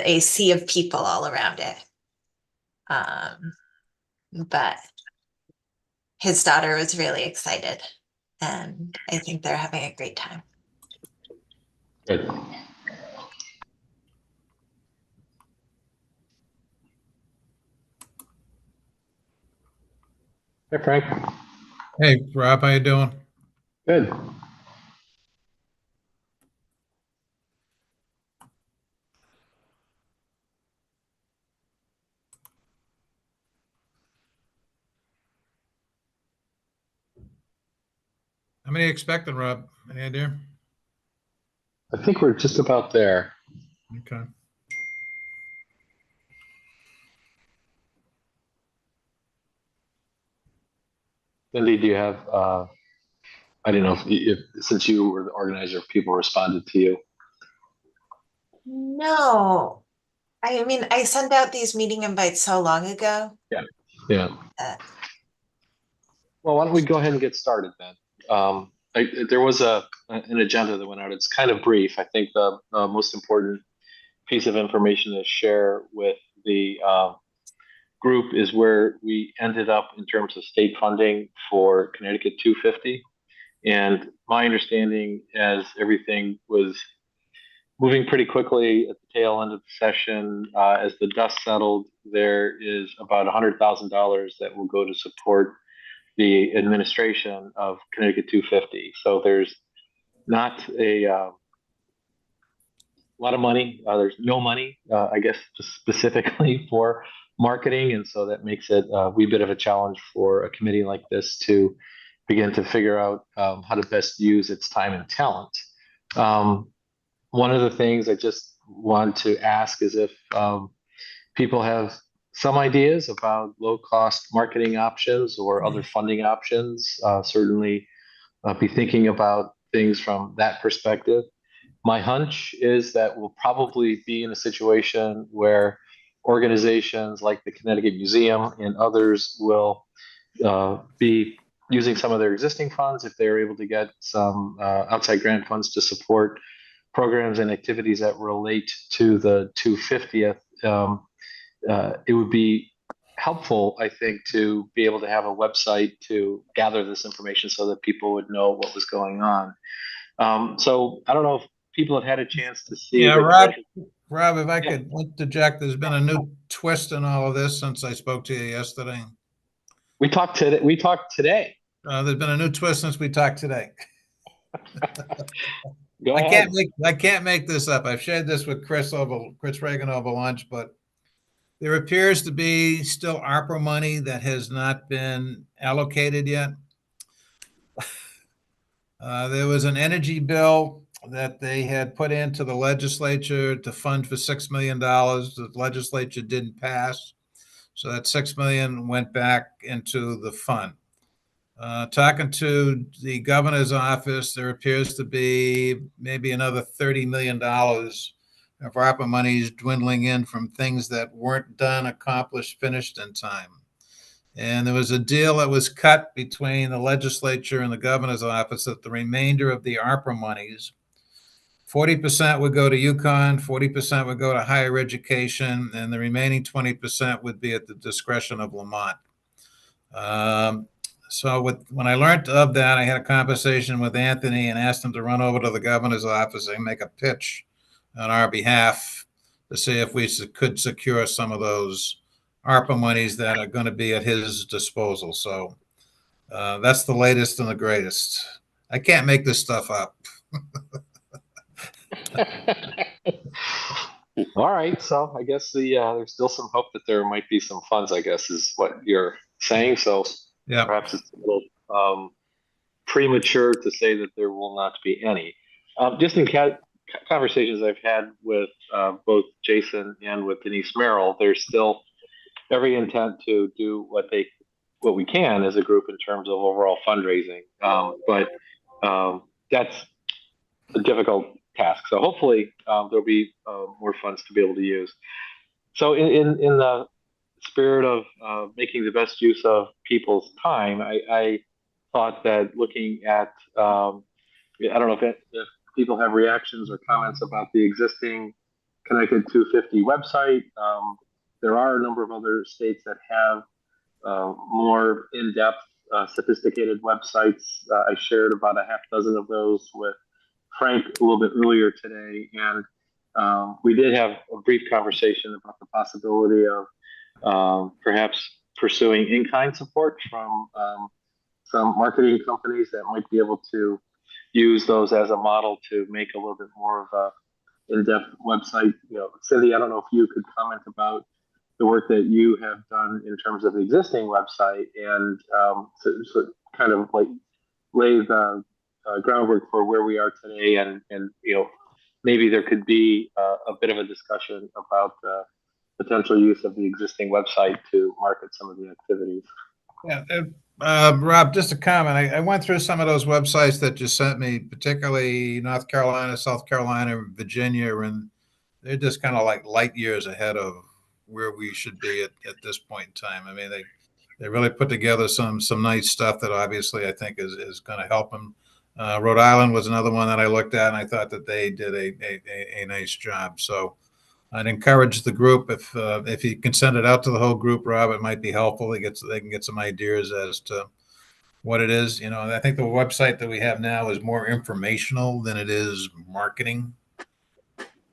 a sea of people all around it. But his daughter was really excited, and I think they're having a great time. Good. Hey, Frank. Hey, Rob, how you doing? Good. How many are you expecting, Rob? Any idea? I think we're just about there. Okay. Cindy, do you have, I don't know if since you were the organizer, if people responded to you. No, I mean, I sent out these meeting invites so long ago. Yeah. Well, why don't we go ahead and get started then? There was an agenda that went out. It's kind of brief. I think the most important piece of information to share with the group is where we ended up in terms of state funding for Connecticut 250. And my understanding, as everything was moving pretty quickly at the tail end of the session, as the dust settled, there is about $100,000 that will go to support the administration of Connecticut 250. So there's not a lot of money. There's no money, I guess, just specifically for marketing. And so that makes it a wee bit of a challenge for a committee like this to begin to figure out how to best use its time and talent. One of the things I just want to ask is if people have some ideas about low-cost marketing options or other funding options. Certainly be thinking about things from that perspective. My hunch is that we'll probably be in a situation where organizations like the Connecticut Museum and others will be using some of their existing funds if they're able to get some outside grant funds to support programs and activities that relate to the 250th. It would be helpful, I think, to be able to have a website to gather this information so that people would know what was going on. So I don't know if people have had a chance to see. Yeah, Rob, if I could interject, there's been a new twist in all of this since I spoke to you yesterday. We talked today. There's been a new twist since we talked today. Go ahead. I can't make this up. I've shared this with Chris Reagan over lunch, but there appears to be still ARPA money that has not been allocated yet. There was an energy bill that they had put into the legislature to fund for $6 million. The legislature didn't pass. So that $6 million went back into the fund. Talking to the governor's office, there appears to be maybe another $30 million of ARPA monies dwindling in from things that weren't done, accomplished, finished in time. And there was a deal that was cut between the legislature and the governor's office that the remainder of the ARPA monies, 40% would go to UConn, 40% would go to higher education, and the remaining 20% would be at the discretion of Lamont. So when I learned of that, I had a conversation with Anthony and asked him to run over to the governor's office and make a pitch on our behalf to see if we could secure some of those ARPA monies that are going to be at his disposal. So that's the latest and the greatest. I can't make this stuff up. All right. So I guess there's still some hope that there might be some funds, I guess, is what you're saying. So yeah, perhaps it's a little premature to say that there will not be any. Just in conversations I've had with both Jason and with Denise Merrill, there's still every intent to do what we can as a group in terms of overall fundraising. But that's a difficult task. So hopefully there'll be more funds to be able to use. So in the spirit of making the best use of people's time, I thought that looking at, I don't know if people have reactions or comments about the existing Connected 250 website. There are a number of other states that have more in-depth, sophisticated websites. I shared about a half dozen of those with Frank a little bit earlier today, and we did have a brief conversation about the possibility of perhaps pursuing in-kind support from some marketing companies that might be able to use those as a model to make a little bit more of a in-depth website. Cindy, I don't know if you could comment about the work that you have done in terms of the existing website and so kind of like lay the groundwork for where we are today, and maybe there could be a bit of a discussion about potential use of the existing website to market some of the activities. Yeah, Rob, just a comment. I went through some of those websites that you sent me, particularly North Carolina, South Carolina, Virginia, and they're just kind of like light years ahead of where we should be at this point in time. I mean, they really put together some nice stuff that obviously I think is going to help them. Rhode Island was another one that I looked at, and I thought that they did a nice job. So I'd encourage the group, if you can send it out to the whole group, Rob, it might be helpful. They can get some ideas as to what it is. I think the website that we have now is more informational than it is marketing.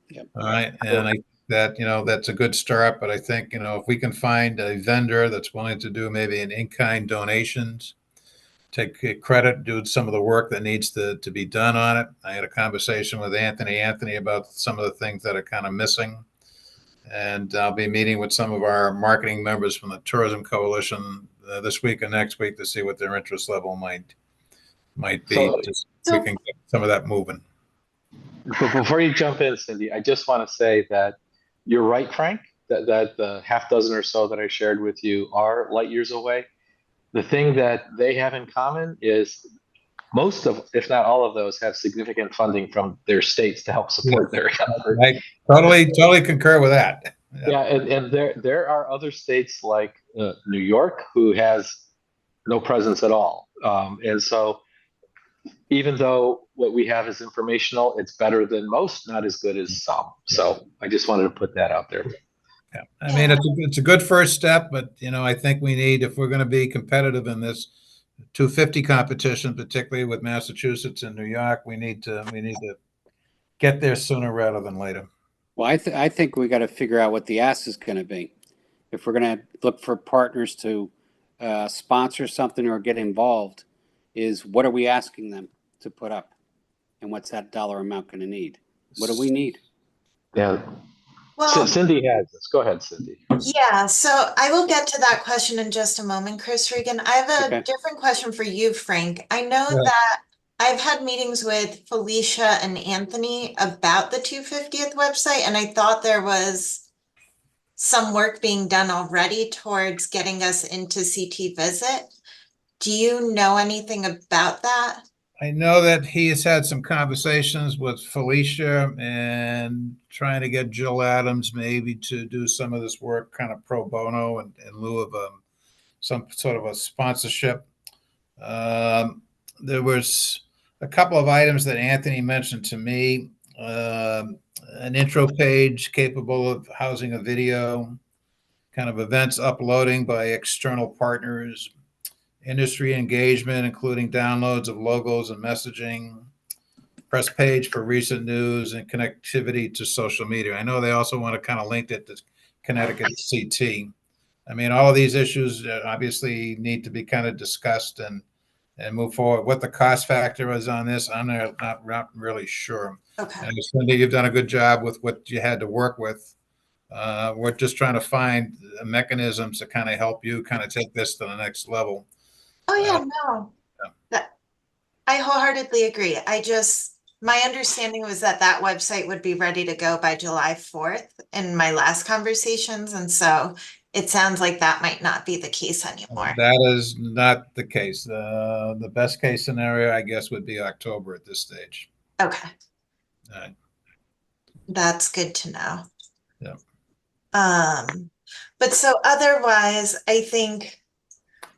Yep. All right. And I think that, that's a good start. But I think, if we can find a vendor that's willing to do maybe an in-kind donations, take credit, do some of the work that needs to be done on it. I had a conversation with Anthony about some of the things that are kind of missing. And I'll be meeting with some of our marketing members from the Tourism Coalition this week and next week to see what their interest level might be. We can get some of that moving. But before you jump in, Cindy, I just want to say that you're right, Frank, that the half dozen or so that I shared with you are light years away. The thing that they have in common is most of, if not all of those, have significant funding from their states to help support their effort. I totally concur with that. Yeah, and there are other states like New York who has no presence at all, and so even though what we have is informational, it's better than most, not as good as some. So I just wanted to put that out there. Yeah, I mean it's a good first step, but I think we need, if we're going to be competitive in this 250 competition, particularly with Massachusetts and New York, we need to get there sooner rather than later. Well, I think we got to figure out what the ask is going to be. If we're going to look for partners to sponsor something or get involved, is what are we asking them to put up? And what's that dollar amount going to need? What do we need? Yeah. Well, Cindy has this. Go ahead, Cindy. yeah, so I will get to that question in just a moment, Chris Regan. I have a different question for you, Frank. I know that I've had meetings with Felicia and Anthony about the 250th website, and I thought there was some work being done already towards getting us into CT Visit. Do you know anything about that? I know that he has had some conversations with Felicia and trying to get Jill Adams maybe to do some of this work kind of pro bono in lieu of some sort of a sponsorship. There was a couple of items that Anthony mentioned to me. An intro page capable of housing a video, kind of events uploading by external partners, industry engagement, including downloads of logos and messaging, press page for recent news, and connectivity to social media. I know they also want to kind of link it to Connecticut CT. I mean, all of these issues obviously need to be kind of discussed and move forward. What the cost factor is on this, I'm not really sure. Okay. And Cindy, you've done a good job with what you had to work with. We're just trying to find mechanisms to kind of help you kind of take this to the next level. Oh yeah, no. I wholeheartedly agree. My understanding was that website would be ready to go by July 4th in my last conversations. And so it sounds like that might not be the case anymore. That is not the case. The best case scenario, I guess, would be October at this stage. Okay. All right. That's good to know. Yeah. But so otherwise, I think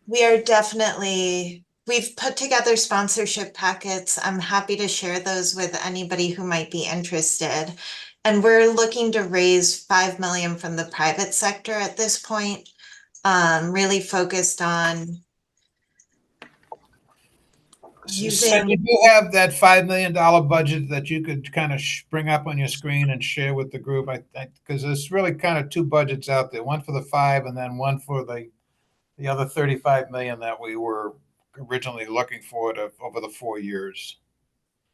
we've put together sponsorship packets. I'm happy to share those with anybody who might be interested. And we're looking to raise 5 million from the private sector at this point, really focused on So using. you do have that $5 million budget that you could kind of bring up on your screen and share with the group. I think because there's really kind of two budgets out there, one for the 5 and then one for the other 35 million that we were originally looking for over the 4 years.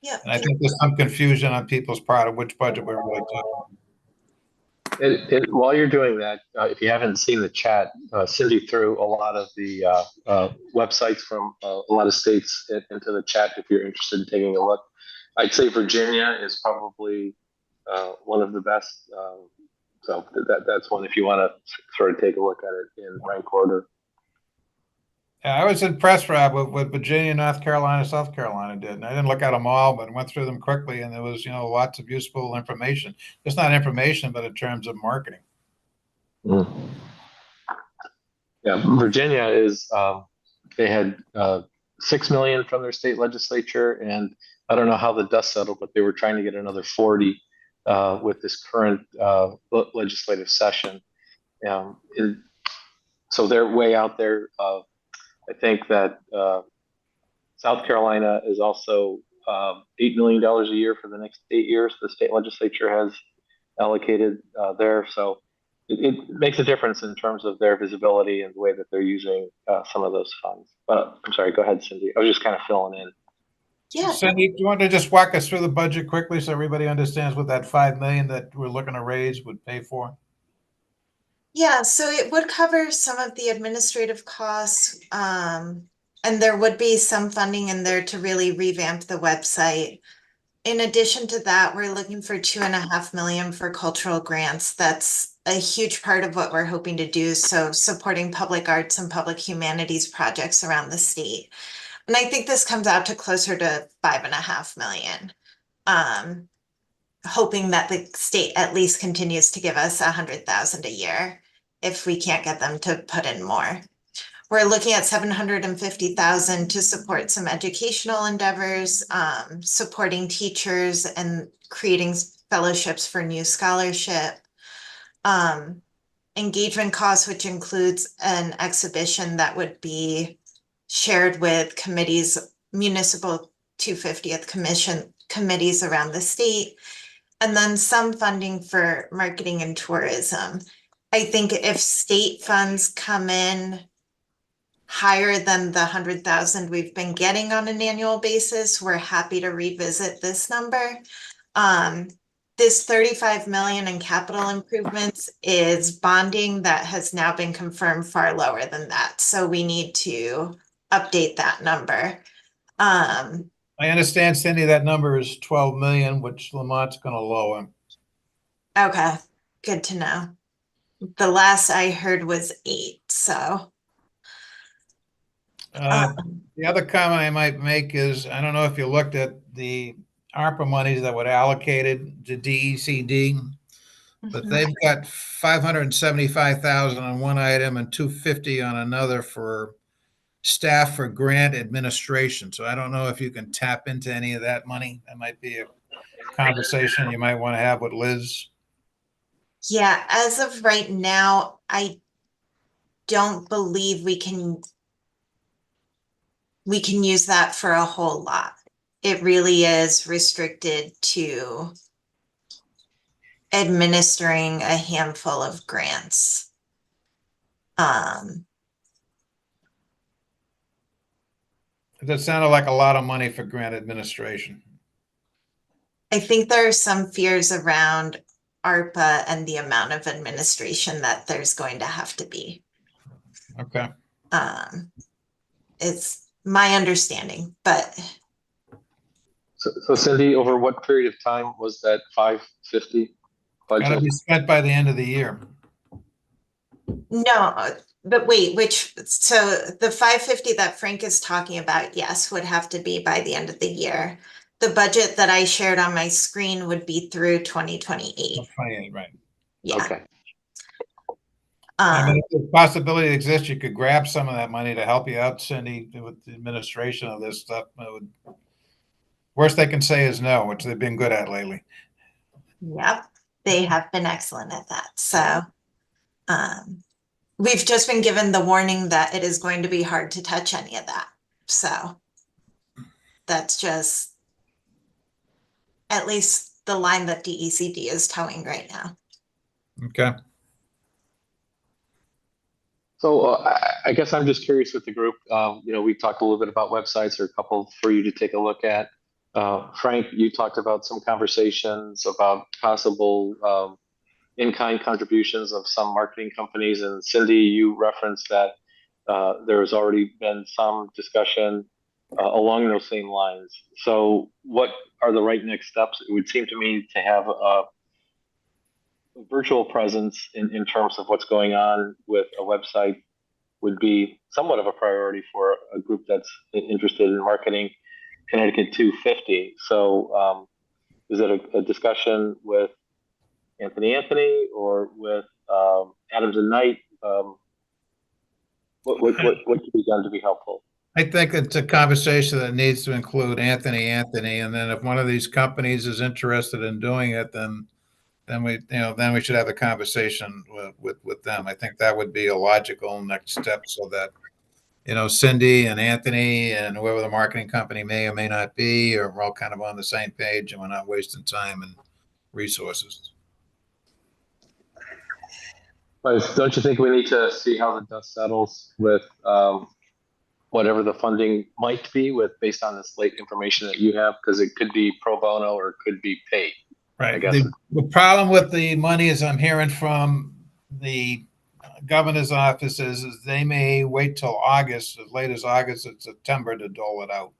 Yeah. And I think there's some confusion on people's part of which budget we're really talking. While you're doing that, if you haven't seen the chat, Cindy threw a lot of the websites from a lot of states into the chat if you're interested in taking a look. I'd say Virginia is probably one of the best. So that's one if you want to sort of take a look at it in rank order. Yeah, I was impressed, Rob, with what Virginia, North Carolina, South Carolina did. And I didn't look at them all, but went through them quickly, and there was, lots of useful information. Just not information, but in terms of marketing. Mm. Yeah, Virginia is they had 6 million from their state legislature, and I don't know how the dust settled, but they were trying to get another 40 with this current legislative session. So they're way out there. I think that South Carolina is also $8 million a year for the next 8 years. The state legislature has allocated there. So it makes a difference in terms of their visibility and the way that they're using some of those funds. But I'm sorry, go ahead, Cindy. I was just kind of filling in. Yeah. Cindy, do you want to just walk us through the budget quickly so everybody understands what that 5 million that we're looking to raise would pay for? Yeah, so it would cover some of the administrative costs, and there would be some funding in there to really revamp the website. In addition to that, we're looking for 2.5 million for cultural grants. That's a huge part of what we're hoping to do. So supporting public arts and public humanities projects around the state. And I think this comes out to closer to 5.5 million. Hoping that the state at least continues to give us 100,000 a year if we can't get them to put in more. We're looking at 750,000 to support some educational endeavors, supporting teachers and creating fellowships for new scholarship. Engagement costs, which includes an exhibition that would be shared with committees, municipal 250th commission committees around the state. And then some funding for marketing and tourism. I think if state funds come in higher than the 100,000 we've been getting on an annual basis, we're happy to revisit this number. This 35 million in capital improvements is bonding that has now been confirmed far lower than that. So we need to update that number. I understand, Cindy, that number is 12 million, which Lamont's going to lower. Okay, good to know. The last I heard was 8, so. The other comment I might make is, I don't know if you looked at the ARPA monies that were allocated to DECD, but they've got 575,000 on one item and 250 on another for staff for grant administration. So I don't know if you can tap into any of that money. That might be a conversation you might want to have with Liz. Yeah, as of right now, I don't believe we can use that for a whole lot. It really is restricted to administering a handful of grants. That sounded like a lot of money for grant administration. I think there are some fears around ARPA and the amount of administration that there's going to have to be. Okay. It's my understanding, but. So Cindy, over what period of time was that 550 budget? Got to be spent by the end of the year. No, but wait, so the 550 that Frank is talking about, yes, would have to be by the end of the year. The budget that I shared on my screen would be through 2028. 28, right. Yeah. Okay. I mean, if the possibility exists, you could grab some of that money to help you out, Cindy, with the administration of this stuff. Worst they can say is no, which they've been good at lately. Yep. they have been excellent at that. So we've just been given the warning that it is going to be hard to touch any of that. So that's just at least the line that DECD is towing right now. Okay. So I guess I'm just curious with the group. We talked a little bit about websites, or a couple for you to take a look at. Frank, you talked about some conversations about possible in-kind contributions of some marketing companies, and Cindy, you referenced that there's already been some discussion along those same lines. So what are the right next steps? It would seem to me to have a virtual presence in terms of what's going on with a website would be somewhat of a priority for a group that's interested in marketing Connecticut 250. So is it a discussion with Anthony or with Adams and Knight? What could be done to be helpful? I think it's a conversation that needs to include Anthony, and then if one of these companies is interested in doing it, then we should have a conversation with them. I think that would be a logical next step, so that Cindy and Anthony and whoever the marketing company may or may not be, or we're all kind of on the same page and we're not wasting time and resources. But don't you think we need to see how the dust settles with whatever the funding might be based on this late information that you have? Because it could be pro bono or it could be paid. Right. I guess the problem with the money, as I'm hearing from the governor's office, is they may wait till August, as late as August and September, to dole it out.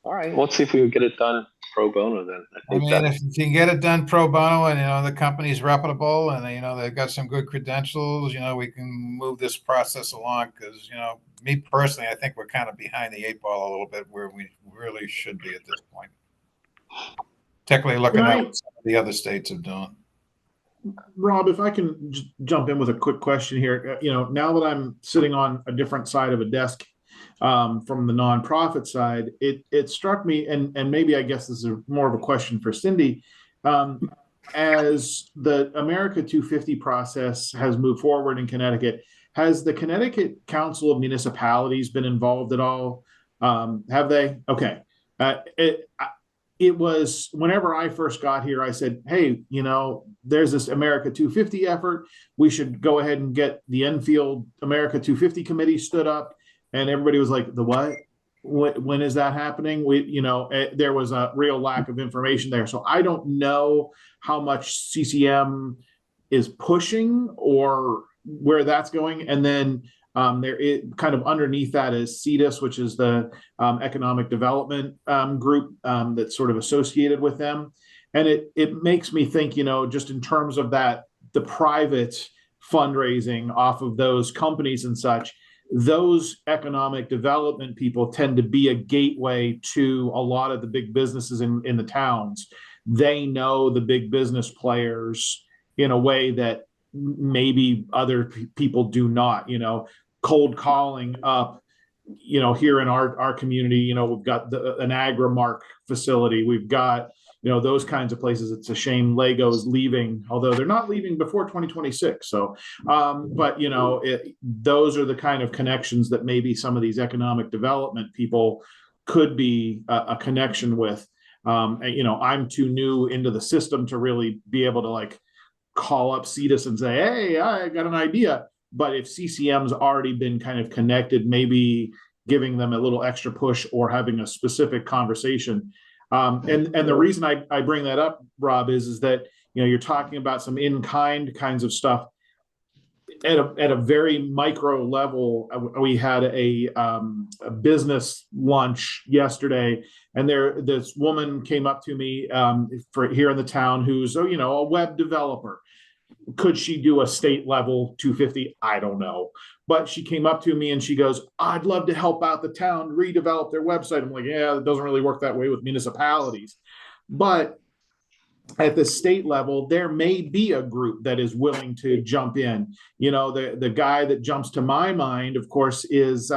All right. Let's see if we can get it done pro bono then. I mean, if you can get it done pro bono and, the company's reputable and, they've got some good credentials, we can move this process along, because, me personally, I think we're kind of behind the 8 ball a little bit where we really should be at this point. Particularly looking at what some of the other states have done. Rob, if I can jump in with a quick question here, now that I'm sitting on a different side of a desk from the nonprofit side, it struck me, and maybe I guess this is more of a question for Cindy, as the America 250 process has moved forward in Connecticut, has the Connecticut Council of Municipalities been involved at all? Have they? Okay. It was whenever I first got here, I said, hey, there's this America 250 effort. We should go ahead and get the Enfield America 250 committee stood up. And everybody was like, the what? When is that happening? There was a real lack of information there. So I don't know how much CCM is pushing or where that's going. And then kind of underneath that is CEDIS, which is the economic development group that's sort of associated with them. And it makes me think, just in terms of the private fundraising off of those companies and such, those economic development people tend to be a gateway to a lot of the big businesses in the towns. They know the big business players in a way that maybe other people do not, cold calling up, here in our community, we've got an Agrimark facility. We've got, those kinds of places. It's a shame Lego's leaving, although they're not leaving before 2026. So, but those are the kind of connections that maybe some of these economic development people could be a connection with. I'm too new into the system to really be able to call up CEDIS and say, hey, I got an idea. But if CCM's already been kind of connected, maybe giving them a little extra push or having a specific conversation. And the reason I bring that up, Rob, is that you're talking about some in-kind kinds of stuff at a very micro level. We had a business lunch yesterday, and this woman came up to me for here in the town who's a web developer. Could she do a state level 250? I don't know. But she came up to me and she goes, I'd love to help out the town redevelop their website. I'm like, yeah, it doesn't really work that way with municipalities. But at the state level, there may be a group that is willing to jump in. The guy that jumps to my mind, of course, is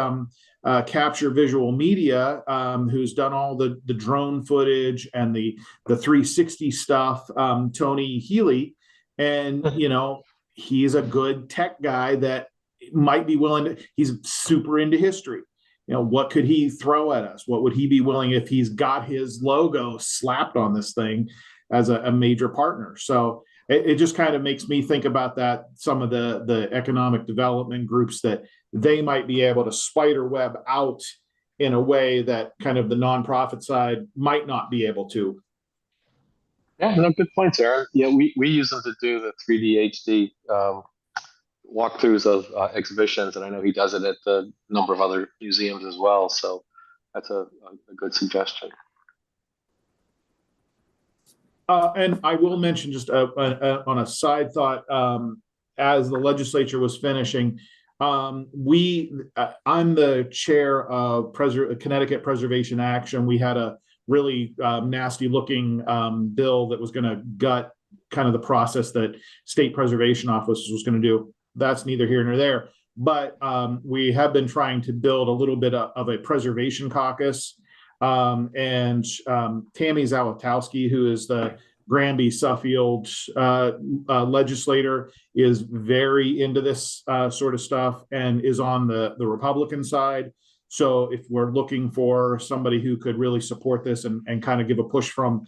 Capture Visual Media, who's done all the drone footage and the 360 stuff, Tony Healy. And, you know, he's a good tech guy that might be willing to, he's super into history. You know, what could he throw at us? What would he be willing if he's got his logo slapped on this thing as a major partner? So it just kind of makes me think about that, some of the economic development groups that they might be able to spider web out in a way that kind of the nonprofit side might not be able to. Yeah, no, good points, Aaron. Yeah, we use them to do the 3D HD walkthroughs of exhibitions, and I know he does it at a number of other museums as well. So that's a good suggestion. And I will mention just on a side thought, as the legislature was finishing, I'm the chair of Connecticut Preservation Action. We had a really nasty looking bill that was going to gut kind of the process that State Preservation Office was going to do. That's neither here nor there. But we have been trying to build a little bit of a preservation caucus. And Tammy Zawatowski, who is the Granby-Suffield legislator, is very into this sort of stuff and is on the Republican side. So if we're looking for somebody who could really support this and kind of give a push from,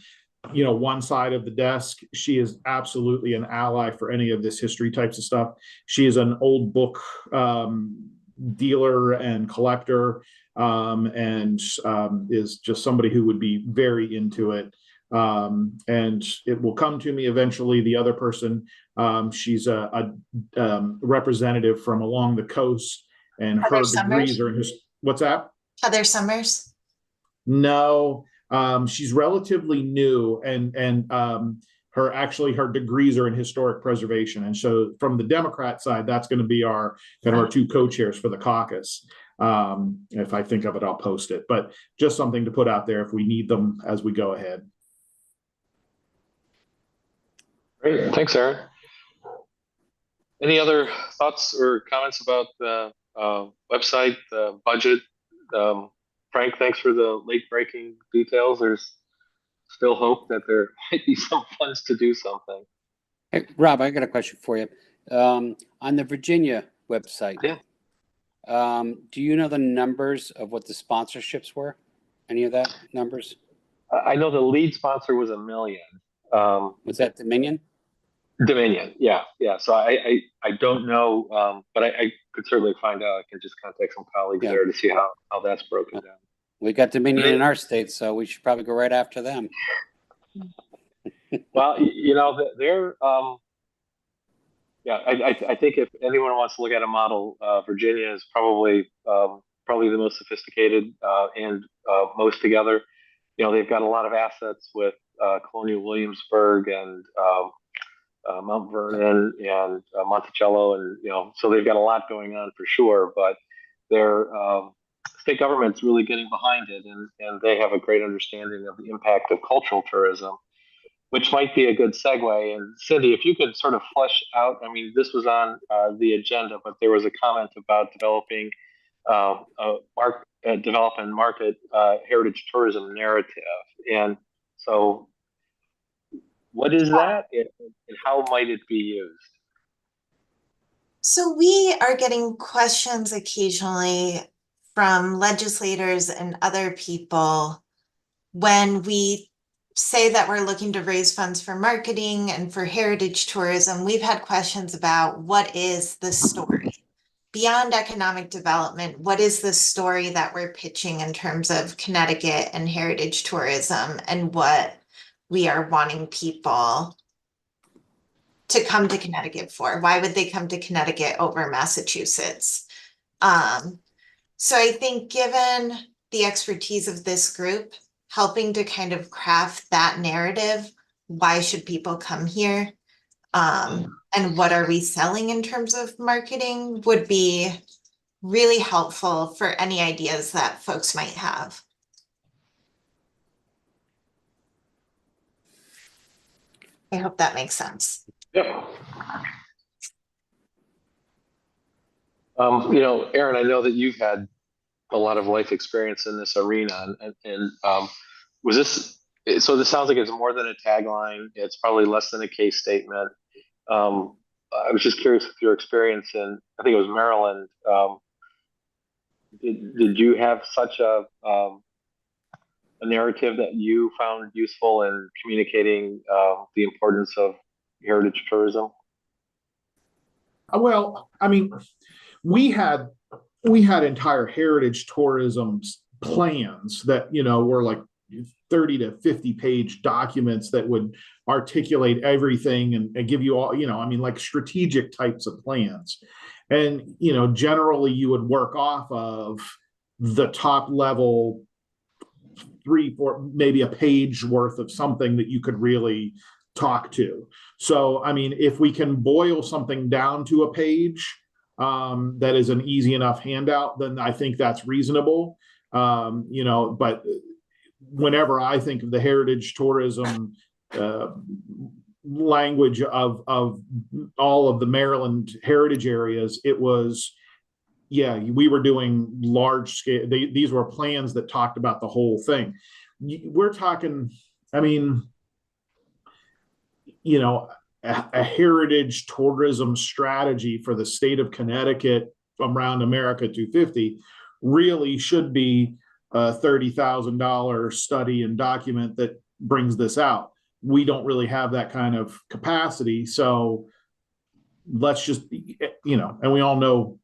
you know, one side of the desk, she is absolutely an ally for any of this history types of stuff. She is an old book dealer and collector, and is just somebody who would be very into it. And it will come to me eventually. The other person, she's a representative from along the coast, and Heather her Summers? degrees are in what's that? Heather Summers? No, she's relatively new, and her degrees are in historic preservation. And so from the Democrat side, that's going to be our kind of our two co-chairs for the caucus. If I think of it, I'll post it, but just something to put out there if we need them as we go ahead. Great, thanks, Aaron. Any other thoughts or comments about the website, the budget? Frank, thanks for the late-breaking details. There's still hope that there might be some funds to do something. Hey, Rob, I got a question for you. On the Virginia website, yeah. Do you know the numbers of what the sponsorships were? Any of that numbers? I know the lead sponsor was $1 million. Was that Dominion? Dominion, yeah. So I don't know, but I could certainly find out. I can just contact some colleagues there to see how that's broken down. We got Dominion in our state, so we should probably go right after them. Well, you know, they're I think if anyone wants to look at a model, Virginia is probably the most sophisticated and most together. You know, they've got a lot of assets with Colonial Williamsburg and Mount Vernon and Monticello, and you know, so they've got a lot going on for sure. But their state government's really getting behind it, and they have a great understanding of the impact of cultural tourism, which might be a good segue. And Cindy, if you could sort of flesh out, I mean, this was on the agenda, but there was a comment about developing develop and market heritage tourism narrative. And so what is that, and how might it be used? So we are getting questions occasionally from legislators and other people when we say that we're looking to raise funds for marketing and for heritage tourism. We've had questions about what is the story beyond economic development. What is the story that we're pitching in terms of Connecticut and heritage tourism, and what we are wanting people to come to Connecticut for? Why would they come to Connecticut over Massachusetts? So I think given the expertise of this group, helping to kind of craft that narrative, why should people come here? And what are we selling in terms of marketing would be really helpful for any ideas that folks might have. I hope that makes sense. Yeah. You know, Aaron, I know that you've had a lot of life experience in this arena, and was this? So this sounds like it's more than a tagline. It's probably less than a case statement. I was just curious with your experience in, I think it was Maryland. Did you have such a narrative that you found useful in communicating the importance of heritage tourism? Well, I mean, we had entire heritage tourism plans that, you know, were like 30 to 50 page documents that would articulate everything and give you all, you know, I mean, like strategic types of plans. And, you know, generally you would work off of the top level 3, 4, maybe a page worth of something that you could really talk to. So, I mean, if we can boil something down to a page that is an easy enough handout, then I think that's reasonable. You know, but whenever I think of the heritage tourism language of all of the Maryland heritage areas, it was, yeah, we were doing large scale. These were plans that talked about the whole thing. We're talking, I mean, you know, a heritage tourism strategy for the state of Connecticut around America 250 really should be a $30,000 study and document that brings this out. We don't really have that kind of capacity. So let's just, you know, and we all know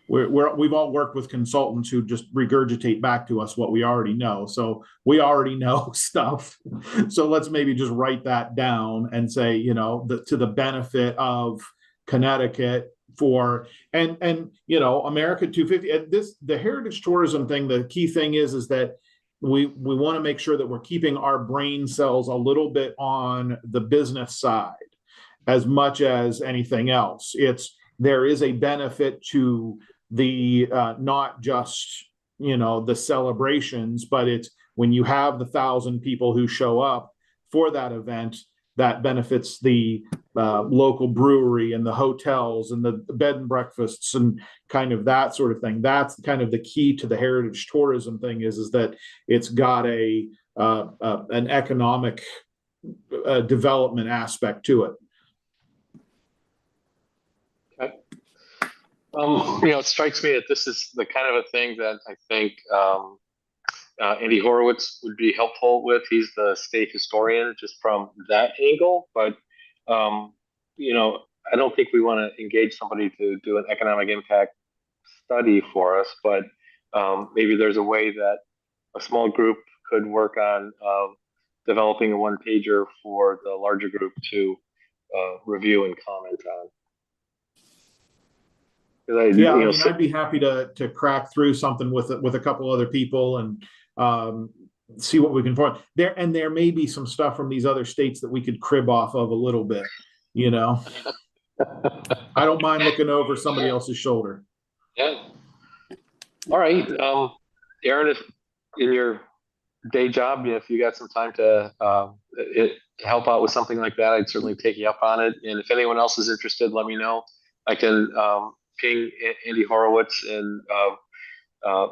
we've all worked with consultants who just regurgitate back to us what we already know. So we already know stuff. So let's maybe just write that down and say, you know, to the benefit of Connecticut for, and you know, America 250. And the heritage tourism thing, the key thing is that we want to make sure that we're keeping our brain cells a little bit on the business side as much as anything else. There is a benefit to the not just, you know, the celebrations, but it's when you have the 1,000 people who show up for that event, that benefits the local brewery and the hotels and the bed and breakfasts and kind of that sort of thing. That's kind of the key to the heritage tourism thing is that it's got an economic development aspect to it. You know, it strikes me that this is the kind of a thing that I think Andy Horowitz would be helpful with. He's the state historian, just from that angle. But you know, I don't think we want to engage somebody to do an economic impact study for us. But maybe there's a way that a small group could work on developing a one-pager for the larger group to review and comment on. Yeah, I mean, I'd be happy to crack through something with a couple other people and see what we can find there. And there may be some stuff from these other states that we could crib off of a little bit. You know, I don't mind looking over somebody else's shoulder. Yeah. All right, Aaron, if in your day job, if you got some time to help out with something like that, I'd certainly take you up on it. And if anyone else is interested, let me know. I can ping Andy Horowitz, and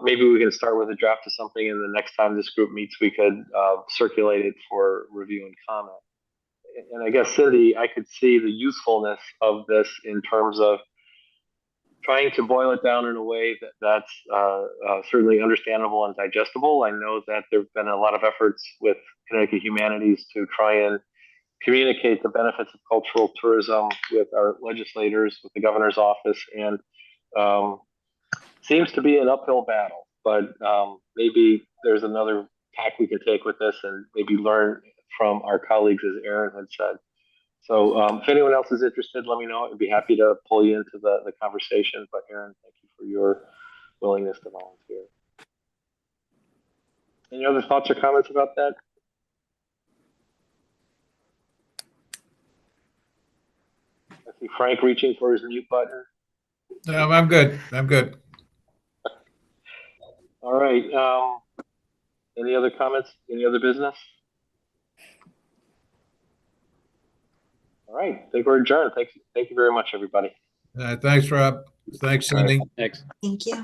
maybe we can start with a draft of something, and the next time this group meets, we could circulate it for review and comment. And I guess, Cindy, I could see the usefulness of this in terms of trying to boil it down in a way that's certainly understandable and digestible. I know that there have been a lot of efforts with Connecticut Humanities to try and communicate the benefits of cultural tourism with our legislators, with the governor's office, and seems to be an uphill battle. But maybe there's another tack we can take with this and maybe learn from our colleagues, as Aaron had said. So if anyone else is interested, let me know. I'd be happy to pull you into the conversation. But Aaron, thank you for your willingness to volunteer. Any other thoughts or comments about that? I see Frank reaching for his mute button. No, I'm good. I'm good. All right. Any other comments? Any other business? All right. I think we're adjourned. Thank you very much, everybody. Thanks, Rob. Thanks, Cindy. Thanks. Thank you.